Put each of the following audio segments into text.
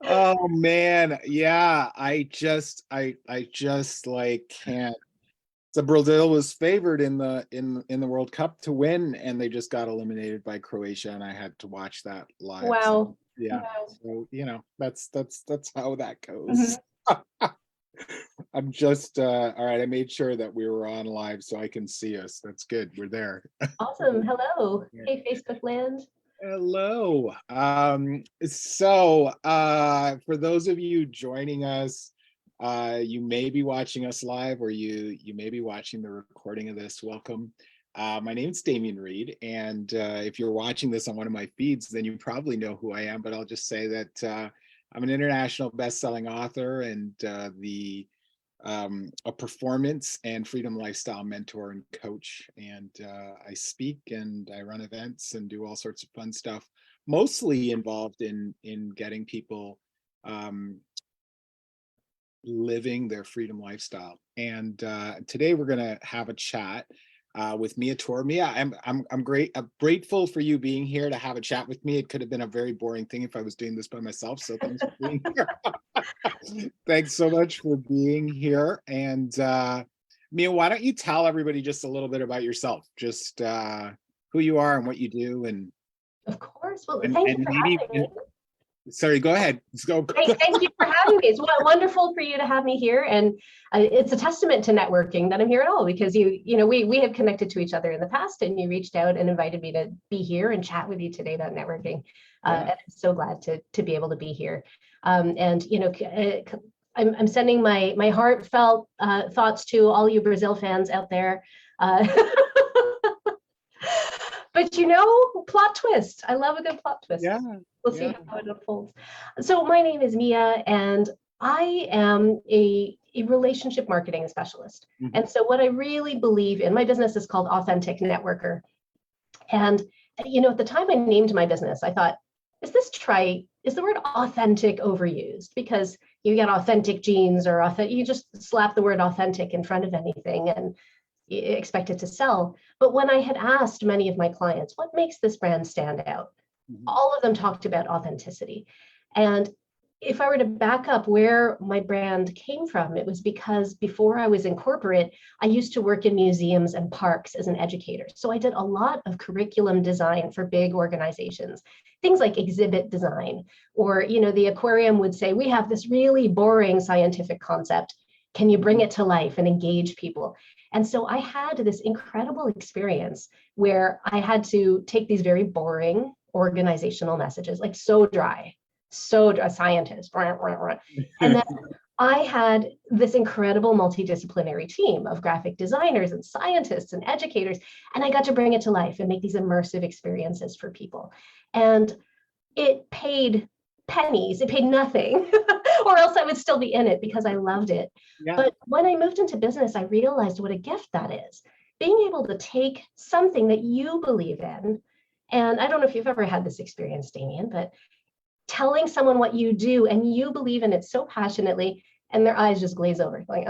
Oh man, yeah. I just like can't. So Brazil was favored in the World Cup to win, and they just got eliminated by Croatia, and I had to watch that live. So Wow. yeah, Wow. so that's how that Mhm. goes. I'm just all right. I made sure that we were on live so I can see us. That's good. We're there. Awesome. Hello. Hey, Facebook land. Hello. For those of you joining us, you may be watching us live, or you may be watching the recording of this. Welcome. My name's Damian Reid, and if you're watching this on one of my feeds, then you probably know who I am, but I'll just say that I'm an international best-selling author and the a performance and freedom lifestyle mentor and coach. And I speak and I run events and do all sorts of fun stuff, mostly involved in getting people um, living their freedom lifestyle. And today we're going to have a chat with Mia Torr. Mia, I'm great. I'm grateful for you being here to have a chat with me. It could have been a very boring thing if I was doing this by myself. So thanks for being here. Thanks so much for being here. And Mia, why don't you tell everybody just a little bit about yourself, just who you are and what you do, and Of course. Well, and thank you and for maybe. having me. Sorry, go ahead. Let's go. Thank you for having me. It's wonderful for you to have me here, and it's a testament to networking that I'm here at all, because we have connected to each other in the past, and you reached out and invited me to be here and chat with you today about networking. Yeah. And I'm so glad to be able to be here. And I'm sending my heartfelt thoughts to all you Brazil fans out there. But plot twist. I love a good plot twist. Yeah. We'll Yeah. see how it unfolds. So my name is Mia, and I am a relationship marketing specialist. Mhm. And so what I really believe in, my business is called Authentic Networker. And at the time I named my business, I thought, is this trite? Is the word authentic overused? Because you get authentic jeans, or you just slap the word authentic in front of anything and expect it to sell. But when I had asked many of my clients, what makes this brand stand out? Mhm. All of them talked about authenticity. And if I were to back up where my brand came from, it was because before I was in corporate, I used to work in museums and parks as an educator. So I did a lot of curriculum design for big organizations, things like exhibit design, or, the aquarium would say, we have this really boring scientific concept. Can you bring it to life and engage people? And so I had this incredible experience where I had to take these very boring organizational messages, like so dry, scientist, and then I had this incredible multidisciplinary team of graphic designers and scientists and educators, and I got to bring it to life and make these immersive experiences for people. And it paid pennies, it paid nothing, or else I would still be in it because I loved it. Yeah. But when I moved into business, I realized what a gift that is. Being able to take something that you believe in, and I don't know if you've ever had this experience, Damian, but telling someone what you do and you believe in it so passionately, and their eyes just glaze over, like,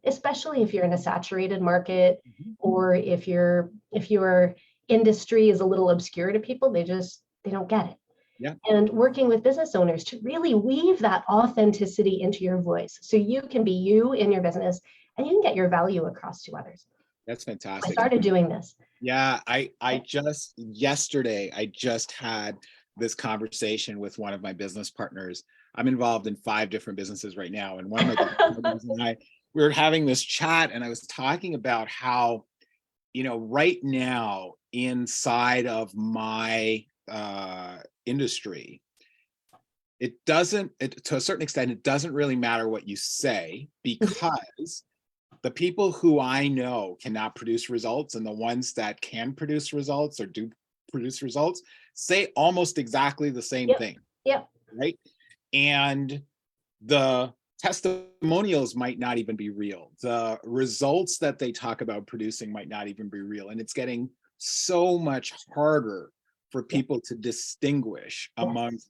especially if you're in a saturated market, Mhm. or if your industry is a little obscure to people, they don't get it. Yeah. And working with business owners to really weave that authenticity into your voice so you can be you in your business and you can get your value across to others. That's I fantastic. started doing this. Yeah, I just yesterday I just had this conversation with one of my business partners. I'm involved in 5 different businesses right now, and one of my business partners and I, we were having this chat, and I was talking about how, right now inside of my industry, to a certain extent, it doesn't really matter what you say, because the people who I know cannot produce results, and the ones that can produce results or do produce results, say almost exactly the same Yep. thing, Yep. right? And the testimonials might not even be real. The results that they talk about producing might not even be real. And it's getting so much harder for people to distinguish amongst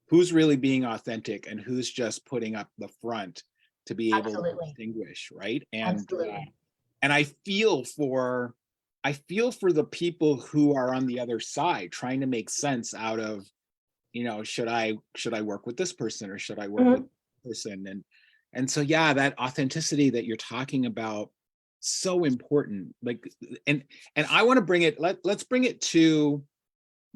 who's really being authentic and who's just putting up the front to be able to Absolutely. distinguish, right? Absolutely. And I feel for the people who are on the other side trying to make sense out of should I work with this person or should I work with Mhm. this person? And so, yeah, that authenticity that you're talking about, so important. Like, and I want to bring it, let's bring it to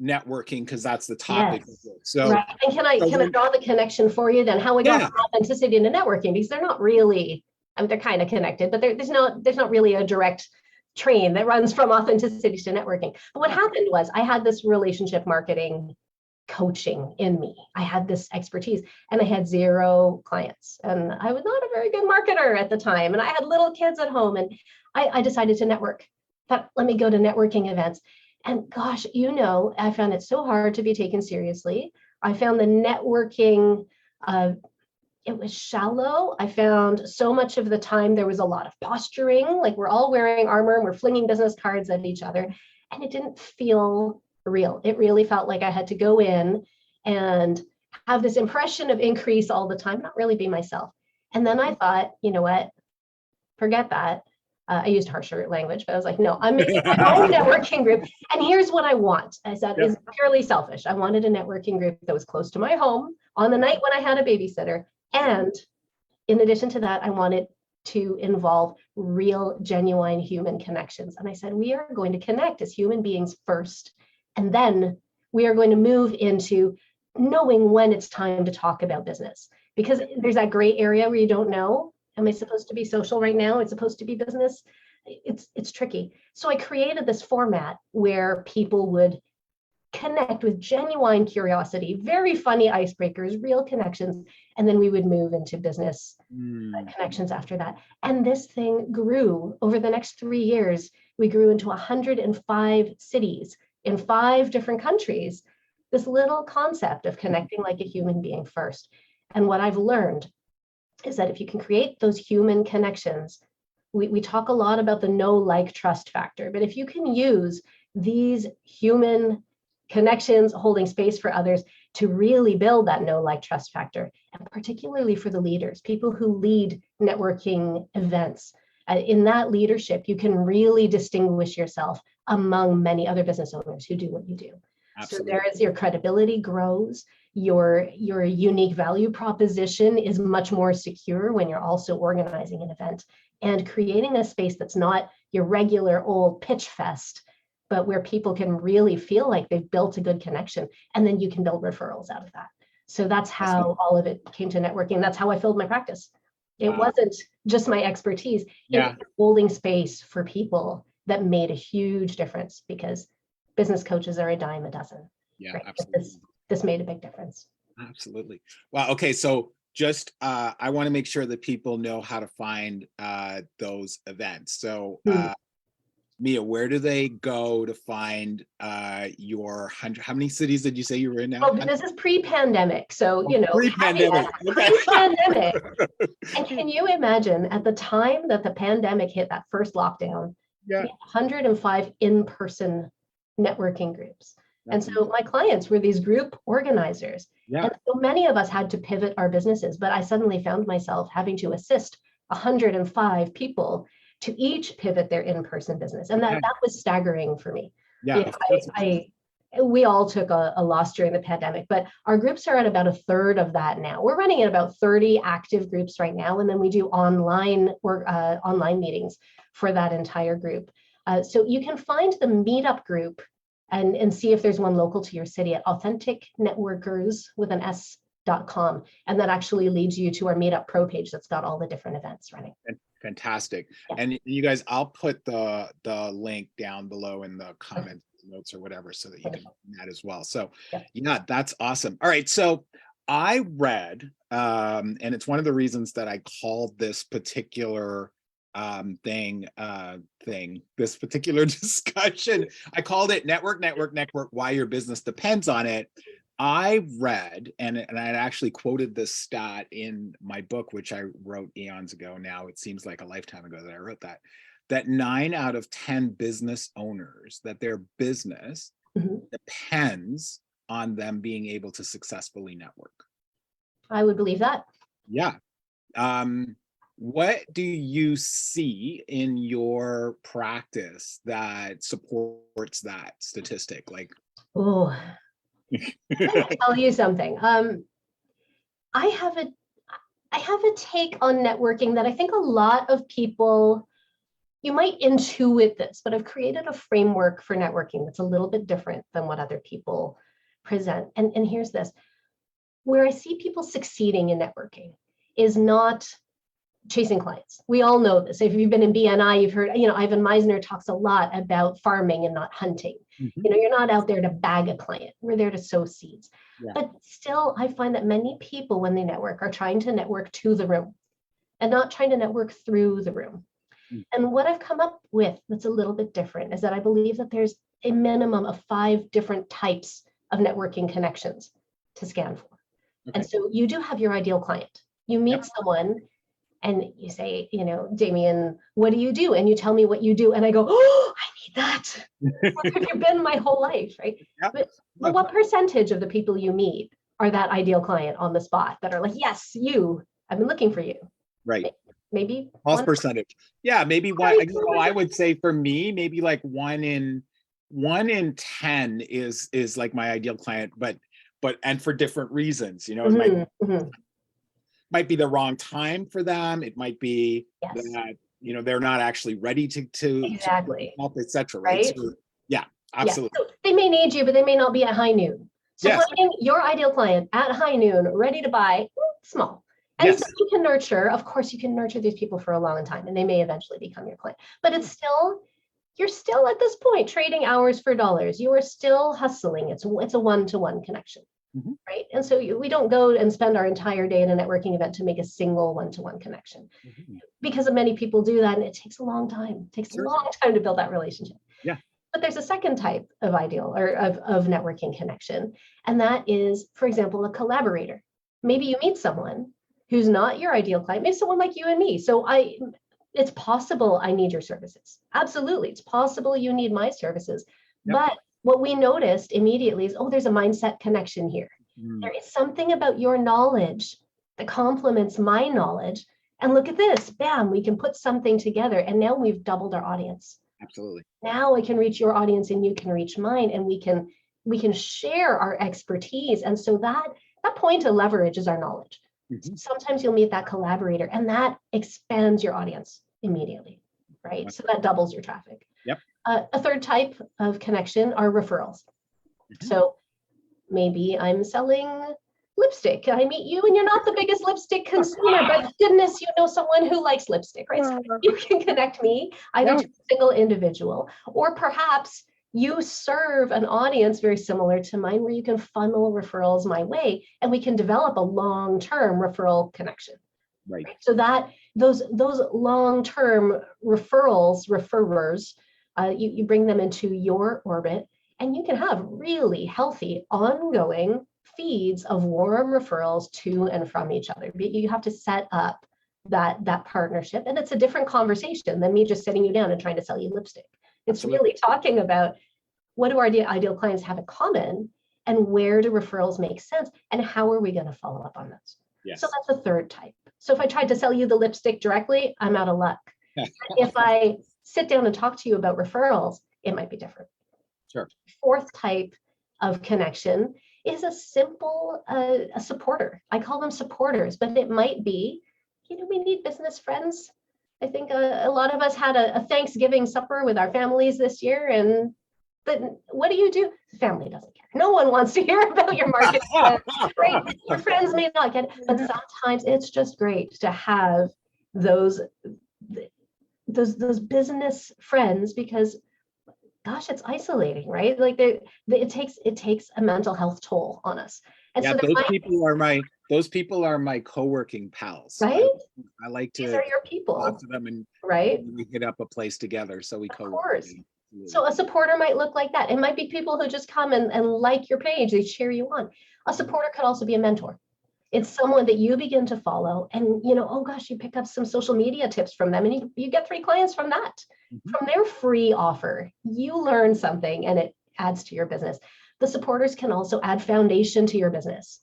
networking, because that's the topic of Yes. it. So, Right. And can I draw the connection for you then how we got yeah, from authenticity into networking? Because they're not really, I mean, they're kind of connected, but there's not really a direct train that runs from authenticity to networking. But what happened was I had this relationship marketing coaching in me. I had this expertise and I had zero clients. And I was not a very good marketer at the time. And I had little kids at home. And I decided to network. Thought, let me go to networking events. And gosh, I found it so hard to be taken seriously. I found the networking, it was shallow. I found so much of the time there was a lot of posturing, like we're all wearing armor and we're flinging business cards at each other. And it didn't feel real. It really felt like I had to go in and have this impression of increase all the time, not really be myself. And then I thought, you know what, forget that. I used harsher language, but I was like, no, I'm making my own networking group. And here's what I want. I said, yeah, is purely selfish. I wanted a networking group that was close to my home on the night when I had a babysitter. And in addition to that, I wanted to involve real, genuine human connections. And I said, we are going to connect as human beings first. And then we are going to move into knowing when it's time to talk about business. Because there's that gray area where you don't know, am I supposed to be social right now? It's supposed to be business. It's tricky. So I created this format where people would connect with genuine curiosity, very funny icebreakers, real connections, and then we would move into business connections after that. And this thing grew over the next 3 years. We grew into 105 cities in 5 different countries. This little concept of connecting like a human being first. And what I've learned is that if you can create those human connections, we talk a lot about the know, like, trust factor, but if you can use these human connections, holding space for others to really build that know, like, trust factor, and particularly for the leaders, people who lead networking events, in that leadership, you can really distinguish yourself among many other business owners who do what you do. absolutely. So there is, your credibility grows, your unique value proposition is much more secure when you're also organizing an event and creating a space that's not your regular old pitch fest, but where people can really feel like they've built a good connection, and then you can build referrals out of that. So that's how all of it came to networking. That's how I filled my practice. It wasn't just my expertise, it was holding space for people that made a huge difference, because business coaches are a dime a dozen. Yeah, right? absolutely. This made a big difference. Absolutely. Wow. Okay. So just, I want to make sure that people know how to find those events. So Mia, where do they go to find your 100, how many cities did you say you were in now? Oh, this is pre-pandemic. So, Pre-pandemic. Okay. Pre-pandemic. And can you imagine at the time that the pandemic hit, that first lockdown, we had 105 in-person networking groups. And so my clients were these group organizers. Yeah. And so many of us had to pivot our businesses, but I suddenly found myself having to assist 105 people to each pivot their in-person business. And that was staggering for me. Yeah. We all took a loss during the pandemic, but our groups are at about a third of that now. We're running at about 30 active groups right now, and then we do online meetings for that entire group. So you can find the meetup group and see if there's one local to your city at authenticnetworkers with an S.com. And that actually leads you to our Meetup Pro page that's got all the different events running. Fantastic. Yeah. And you guys, I'll put the link down below in the comments, notes or whatever, so that you can open that as well. So yeah, that's awesome. All right. So I read, and it's one of the reasons that I called this particular this particular discussion, I called it network, why your business depends on it. I read, and I actually quoted this stat in my book, which I wrote eons ago. Now it seems like a lifetime ago that I wrote that 9 out of 10 business owners, that their business depends on them being able to successfully network. I would believe that. Yeah. What do you see in your practice that supports that statistic? Like, Let me tell you something. I have a take on networking that I think a lot of people, you might intuit this, but I've created a framework for networking that's a little bit different than what other people present. And here's this. Where I see people succeeding in networking is not chasing clients. We all know this. If you've been in BNI, you've heard, Ivan Meisner talks a lot about farming and not hunting. You're not out there to bag a client. We're there to sow seeds. Yeah. But still, I find that many people, when they network, are trying to network to the room and not trying to network through the room. And what I've come up with that's a little bit different is that I believe that there's a minimum of 5 different types of networking connections to scan for. Okay. And so you do have your ideal client. You meet someone and you say, Damian, what do you do? And you tell me what you do. And I go, oh, I need that. Where have you been my whole life, right? But what percentage of the people you meet are that ideal client on the spot that are like, yes, I've been looking for you. Right. Maybe false percentage. Yeah, maybe one. I would say for me, maybe like 1 in 10 is like my ideal client, but and for different reasons. It might be the wrong time for them. It might be that they're not actually ready to exactly help, etc. Right? So, yeah, absolutely. Yeah. So they may need you, but they may not be at high noon. So finding your ideal client at high noon, ready to buy, small. And so you can nurture, of course, you can nurture these people for a long time, and they may eventually become your client. But it's still, you're still at this point trading hours for dollars. You are still hustling. It's a one-to-one connection, right? And so we don't go and spend our entire day at a networking event to make a single one-to-one connection, because many people do that, and it takes a long time. It takes a long time to build that relationship. Yeah. But there's a second type of ideal or of networking connection, and that is, for example, a collaborator. Maybe you meet someone who's not your ideal client, maybe someone like you and me. So it's possible I need your services. Absolutely, it's possible you need my services. Yep. But what we noticed immediately is, there's a mindset connection here. There is something about your knowledge that complements my knowledge. And look at this, bam, we can put something together. And now we've doubled our audience. Absolutely. Now I can reach your audience and you can reach mine, and we can share our expertise. And so that point of leverage is our knowledge. Sometimes you'll meet that collaborator, and that expands your audience immediately, right? So that doubles your traffic. Yep. A third type of connection are referrals. So maybe I'm selling lipstick. I meet you, and you're not the biggest lipstick consumer, but goodness, you know someone who likes lipstick, right? So you can connect me either to a single individual, or perhaps you serve an audience very similar to mine, where you can funnel referrals my way, and we can develop a long-term referral connection. Right. So that those long-term referrers, you bring them into your orbit, and you can have really healthy, ongoing feeds of warm referrals to and from each other. But you have to set up that partnership, and it's a different conversation than me just sitting you down and trying to sell you lipstick. It's really talking about, what do our ideal clients have in common, and where do referrals make sense, and how are we going to follow up on those? Yes. So that's the third type. So if I tried to sell you the lipstick directly, I'm out of luck. If I sit down and talk to you about referrals, it might be different. Sure. Fourth type of connection is a simple a supporter. I call them supporters, but it might be, we need business friends. I think a lot of us had a Thanksgiving supper with our families this year, but what do you do? The family doesn't care. No one wants to hear about your marketing plan, right? Your friends may not get it, but sometimes it's just great to have those business friends, because gosh, it's isolating, right? Like it takes a mental health toll on us. And so those people are my co-working pals. Right? I like to, these are your people. Talk to them, and we get up a place together, so we co-work. Of course. So a supporter might look like that. It might be people who just come and like your page, they cheer you on. A supporter could also be a mentor. It's someone that you begin to follow, and oh gosh, you pick up some social media tips from them, and you get 3 clients from that. From their free offer, you learn something, and it adds to your business. The supporters can also add foundation to your business.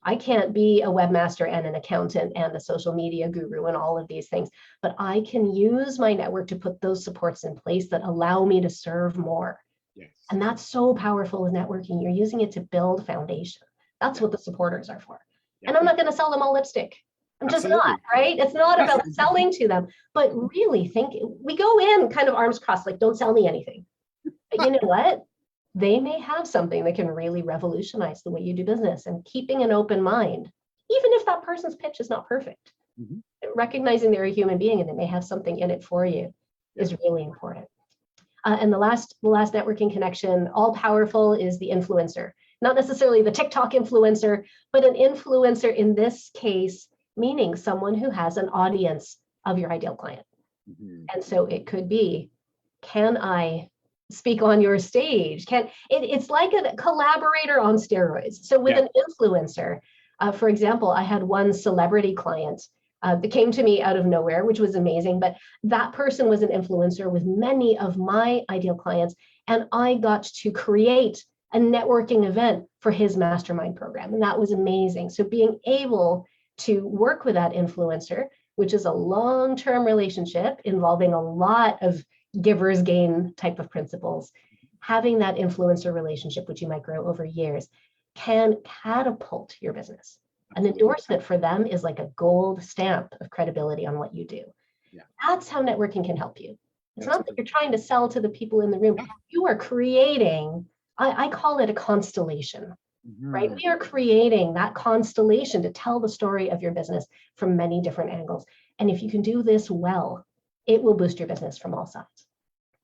I can't be a webmaster and an accountant and a social media guru and all of these things, but I can use my network to put those supports in place that allow me to serve more. Yes. And that's so powerful with networking. You're using it to build foundation. That's what the supporters are for. Yeah. And I'm not going to sell them all lipstick. I'm just not, Absolutely. right? It's not Yes. about selling to them, but really we go in kind of arms crossed, like, don't sell me anything. But you know what? They may have something that can really revolutionize the way you do business, and keeping an open mind, even if that person's pitch is not perfect, Mhm. recognizing they're a human being and they may have something in it for you is really important. And the last networking connection, all powerful, is the influencer. Not necessarily the TikTok influencer, but an influencer in this case, meaning someone who has an audience of your ideal client. Mhm. And so it could be, can I speak on your stage? It's like a collaborator on steroids. So with an influencer, for example, I had one celebrity client that came to me out of nowhere, which was amazing. But that person was an influencer with many of my ideal clients. And I got to create a networking event for his mastermind program. And that was amazing. So being able to work with that influencer, which is a long-term relationship involving a lot of givers gain type of principles, having that influencer relationship, which you might grow over years, can catapult your business. An endorsement for them is like a gold stamp of credibility on what you do. Yeah. That's how networking can help you. It's not that you're trying to sell to the people in the room. You are creating, I call it a constellation, right? We are creating that constellation to tell the story of your business from many different angles. And if you can do this well, it will boost your business from all sides.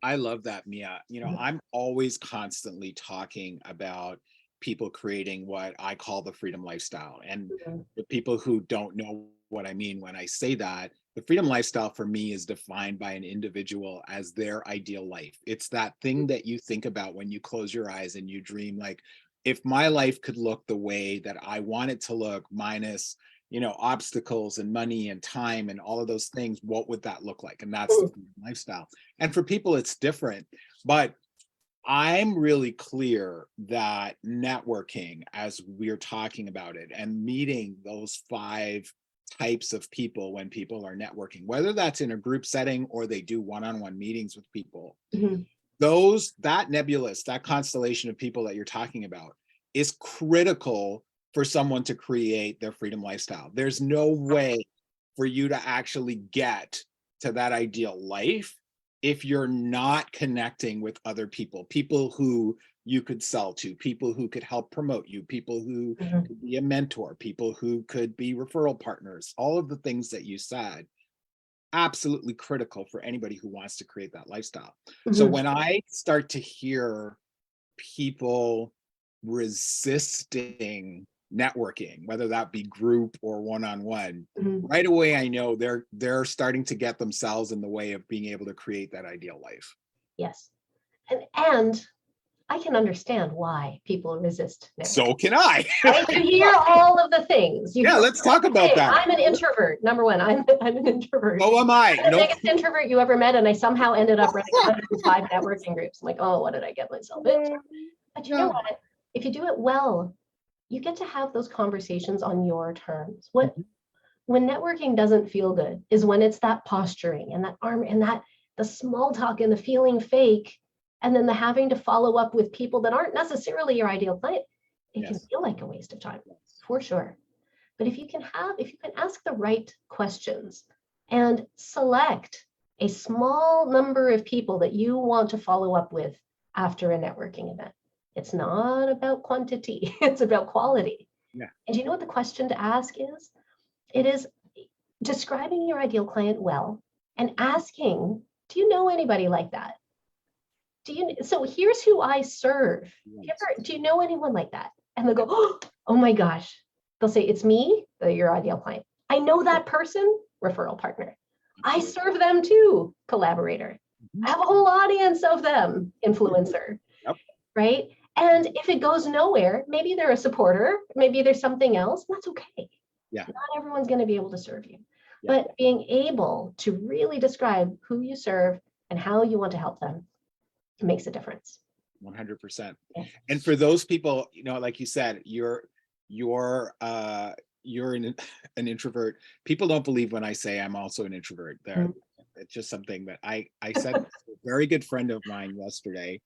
I love that, Mia. I'm always constantly talking about people creating what I call the freedom lifestyle. And the people who don't know what I mean when I say that, the freedom lifestyle for me is defined by an individual as their ideal life. It's that thing that you think about when you close your eyes and you dream, like, if my life could look the way that I want it to look, minus obstacles and money and time and all of those things, what would that look like? And that's the freedom lifestyle. And for people, it's different. But I'm really clear that networking, as we're talking about it, and meeting those 5 types of people when people are networking, whether that's in a group setting or they do one-on-one meetings with people, that nebulous, that constellation of people that you're talking about is critical for someone to create their freedom lifestyle. There's no way for you to actually get to that ideal life if you're not connecting with other people who you could sell to, people who could help promote you, people who could be a mentor, people who could be referral partners, all of the things that you said, absolutely critical for anybody who wants to create that lifestyle. So when I start to hear people resisting networking, whether that be group or one-on-one, right away I know they're starting to get themselves in the way of being able to create that ideal life. Yes. And I can understand why people resist networking. So can I. Right? You hear all of the things. Let's talk about that. I'm an introvert. Number one, I'm an introvert. So am I. I'm the biggest introvert you ever met, and I somehow ended up running 105 networking groups. I'm like, oh, what did I get myself into? But you know what? If you do it well, you get to have those conversations on your terms. When networking doesn't feel good is when it's that posturing and that arm and that the small talk and the feeling fake, and then the having to follow up with people that aren't necessarily your ideal client. It can feel like a waste of time, for sure. But if you can ask the right questions and select a small number of people that you want to follow up with after a networking event, it's not about quantity, it's about quality. Yeah. And you know what the question to ask is? It is describing your ideal client well and asking, do you know anybody like that? So here's who I serve. Do you know anyone like that? And they'll go, oh my gosh. They'll say, it's me, your ideal client. I know that person, referral partner. I serve them too, collaborator. I have a whole audience of them, influencer, right? And if it goes nowhere, maybe they're a supporter, maybe there's something else, that's okay. Yeah. Not everyone's going to be able to serve you. But being able to really describe who you serve and how you want to help them makes a difference. 100%. And for those people, like you said, you're an introvert. People don't believe when I say I'm also an introvert. It's just something that I said to a very good friend of mine yesterday.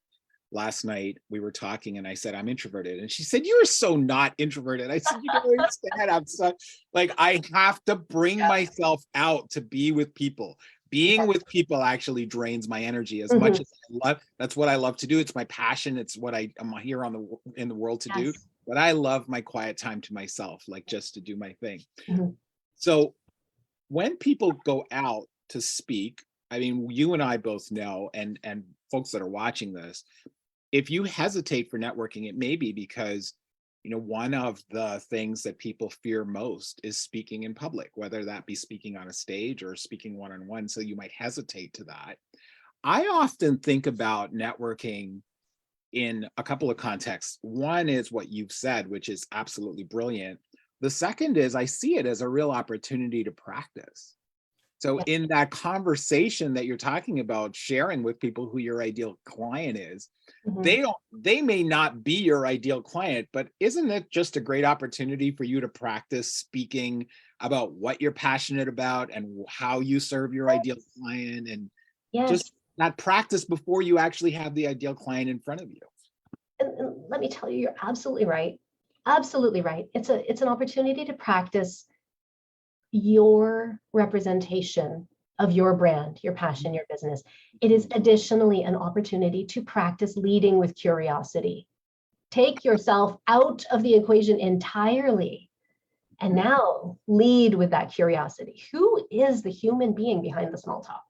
last night we were talking and I said, I'm introverted. And she said, you're so not introverted. I said, you don't understand. I'm such, like, I have to bring myself out to be with people. Being with people actually drains my energy as much as I love. That's what I love to do. It's my passion. It's what I'm here in the world to do. But I love my quiet time to myself, like just to do my thing. So when people go out to speak, I mean, you and I both know, and folks that are watching this, if you hesitate for networking, it may be because, you know, one of the things that people fear most is speaking in public, whether that be speaking on a stage or speaking one-on-one. So you might hesitate to that. I often think about networking in a couple of contexts. One is what you've said, which is absolutely brilliant. The second is I see it as a real opportunity to practice. So in that conversation that you're talking about, sharing with people who your ideal client is, they may not be your ideal client, but isn't it just a great opportunity for you to practice speaking about what you're passionate about and how you serve your ideal client, and just that practice before you actually have the ideal client in front of you? And let me tell you, you're absolutely right. Absolutely right. It's an opportunity to practice your representation of your brand, your passion, your business. It is additionally an opportunity to practice leading with curiosity. Take yourself out of the equation entirely and now lead with that curiosity. Who is the human being behind the small talk?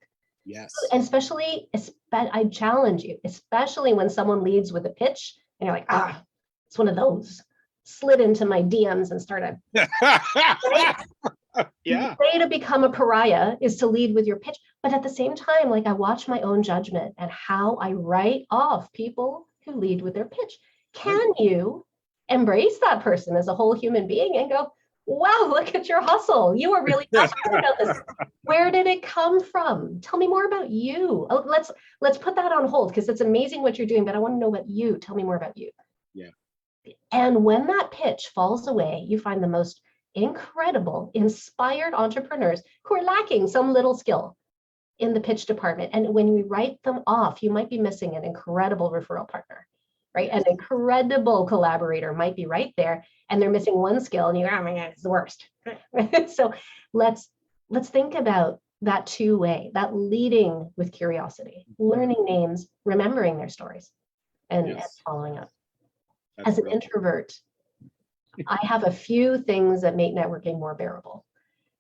Yes. And especially, I challenge you, especially when someone leads with a pitch and you're like, it's one of those. Slid into my DMs and started. Right? The way to become a pariah is to lead with your pitch. But at the same time, like, I watch my own judgment and how I write off people who lead with their pitch. Can you embrace that person as a whole human being and go, wow, look at your hustle. You are really passionate about this. Where did it come from? Tell me more about you. Oh, let's put that on hold because it's amazing what you're doing, but I want to know about you. Tell me more about you. Yeah. And when that pitch falls away, you find the most incredible, inspired entrepreneurs who are lacking some little skill in the pitch department. And when we write them off, you might be missing an incredible referral partner, right? An incredible collaborator might be right there, and they're missing one skill, and you go, oh my God, it's the worst. So let's think about that two-way, that leading with curiosity, learning names, remembering their stories, and following up. As an introvert, I have a few things that make networking more bearable.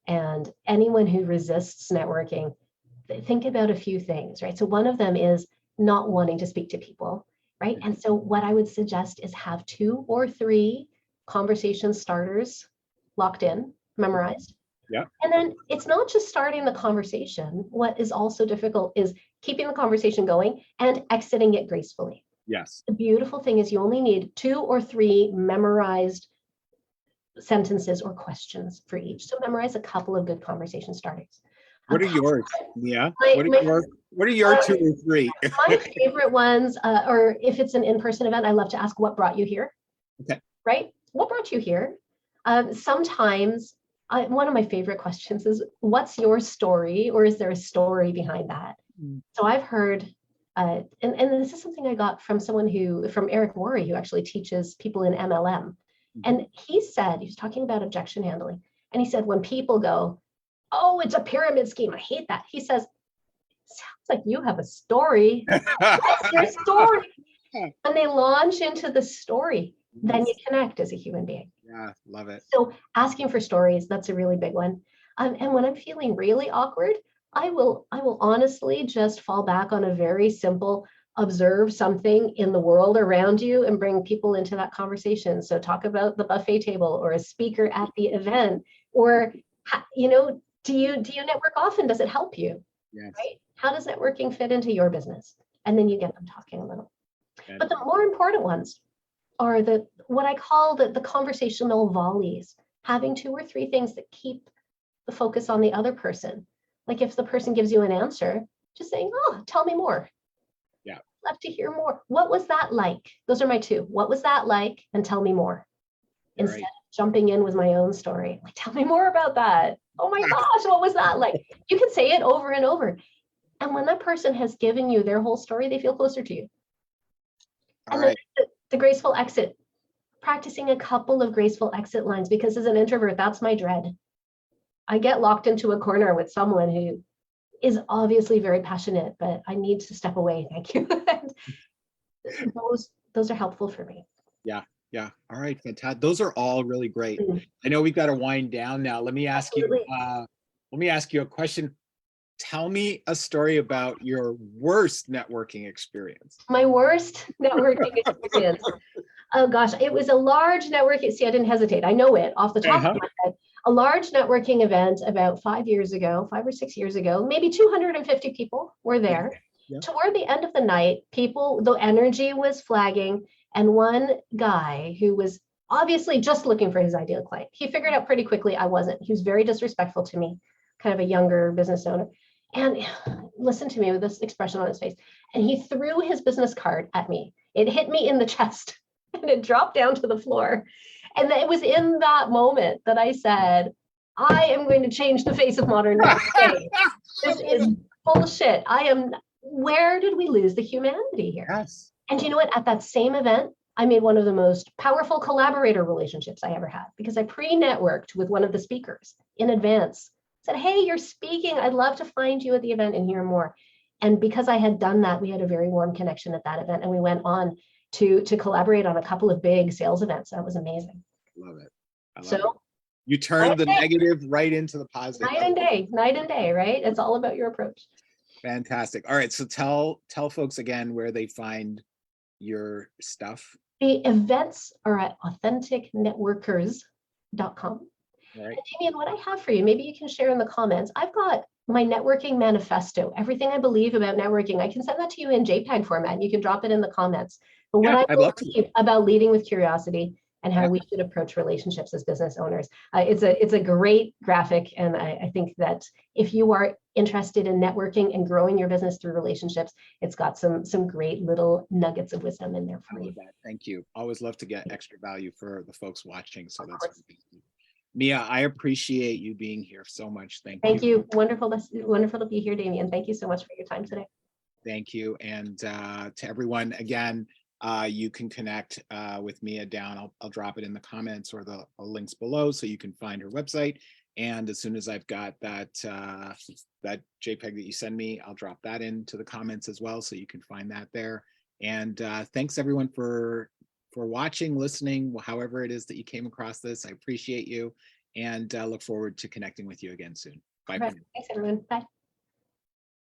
And anyone who resists networking, think about a few things, right? So one of them is not wanting to speak to people, right? And so what I would suggest is have 2 or 3 conversation starters locked in, memorized. Yeah. And then it's not just starting the conversation. What is also difficult is keeping the conversation going and exiting it gracefully. Yes. The beautiful thing is you only need 2 or 3 memorized sentences or questions for each. So memorize a couple of good conversation starters. What are yours? Yeah. What are your 2 or 3? My favorite ones, or if it's an in-person event, I love to ask, what brought you here? Okay. Right? What brought you here? Sometimes one of my favorite questions is, what's your story? Or is there a story behind that? So I've heard, and this is something I got from from Eric Worre, who actually teaches people in MLM. And he was talking about objection handling. And he said, when people go, oh, it's a pyramid scheme, I hate that. He says, sounds like you have a story. What's your story? When they launch into the story, then you connect as a human being. Yeah, love it. So asking for stories, that's a really big one. And when I'm feeling really awkward, I will honestly just fall back on a very simple, observe something in the world around you and bring people into that conversation. So talk about the buffet table or a speaker at the event, or, do you network often? Does it help you? Yes. Right? How does networking fit into your business? And then you get them talking a little. But the more important ones are what I call the conversational volleys, having 2 or 3 things that keep the focus on the other person. Like if the person gives you an answer, just saying, oh, tell me more. Yeah. Love to hear more. What was that like? Those are my 2. What was that like? And tell me more. Instead of jumping in with my own story. Like, tell me more about that. Oh my gosh, what was that like? You can say it over and over. And when that person has given you their whole story, they feel closer to you. All And then right. the graceful exit, practicing a couple of graceful exit lines, because as an introvert, that's my dread. I get locked into a corner with someone who is obviously very passionate, but I need to step away. Thank you. those are helpful for me. Yeah. Yeah. All right. Fantastic. Those are all really great. Mm. I know we've got to wind down now. Let me ask Absolutely. you a question. Tell me a story about your worst networking experience. My worst networking experience. Oh gosh, it was a large networking. See, I didn't hesitate. I know it off the top of my head. A large networking event about 5 or 6 years ago, maybe 250 people were there. Yeah. Toward the end of the night, the energy was flagging, and one guy who was obviously just looking for his ideal client, he figured out pretty quickly I wasn't. He was very disrespectful to me, kind of a younger business owner. And listen to me with this expression on his face. And he threw his business card at me. It hit me in the chest and it dropped down to the floor. And it was in that moment that I said, I am going to change the face of modern networking. This is bullshit. Where did we lose the humanity here? Yes. And you know what? At that same event, I made one of the most powerful collaborator relationships I ever had, because I pre-networked with one of the speakers in advance. Said, hey, you're speaking. I'd love to find you at the event and hear more. And because I had done that, we had a very warm connection at that event, and we went on to collaborate on a couple of big sales events. That was amazing. Love it. I love So it. You turned the negative right into the positive. Night and day, right? It's all about your approach. Fantastic. All right. So tell folks again where they find your stuff. The events are at authenticnetworkers.com. Right. Damian, what I have for you, maybe you can share in the comments. I've got my networking manifesto, everything I believe about networking. I can send that to you in JPEG format. You can drop it in the comments. But what I believe about leading with curiosity and how we should approach relationships as business owners. It's a great graphic. And I think that if you are interested in networking and growing your business through relationships, it's got some great little nuggets of wisdom in there for you. Thank you. Always love to get extra value for the folks watching. So that's Mia, I appreciate you being here so much. Thank you. Wonderful to be here, Damian. Thank you so much for your time today. Thank you. And to everyone, again, you can connect with Mia down. I'll drop it in the comments or the links below so you can find her website. And as soon as I've got that JPEG that you send me, I'll drop that into the comments as well so you can find that there. And thanks everyone for watching, listening, however it is that you came across this. I appreciate you and look forward to connecting with you again soon. Bye. Thanks everyone. Bye.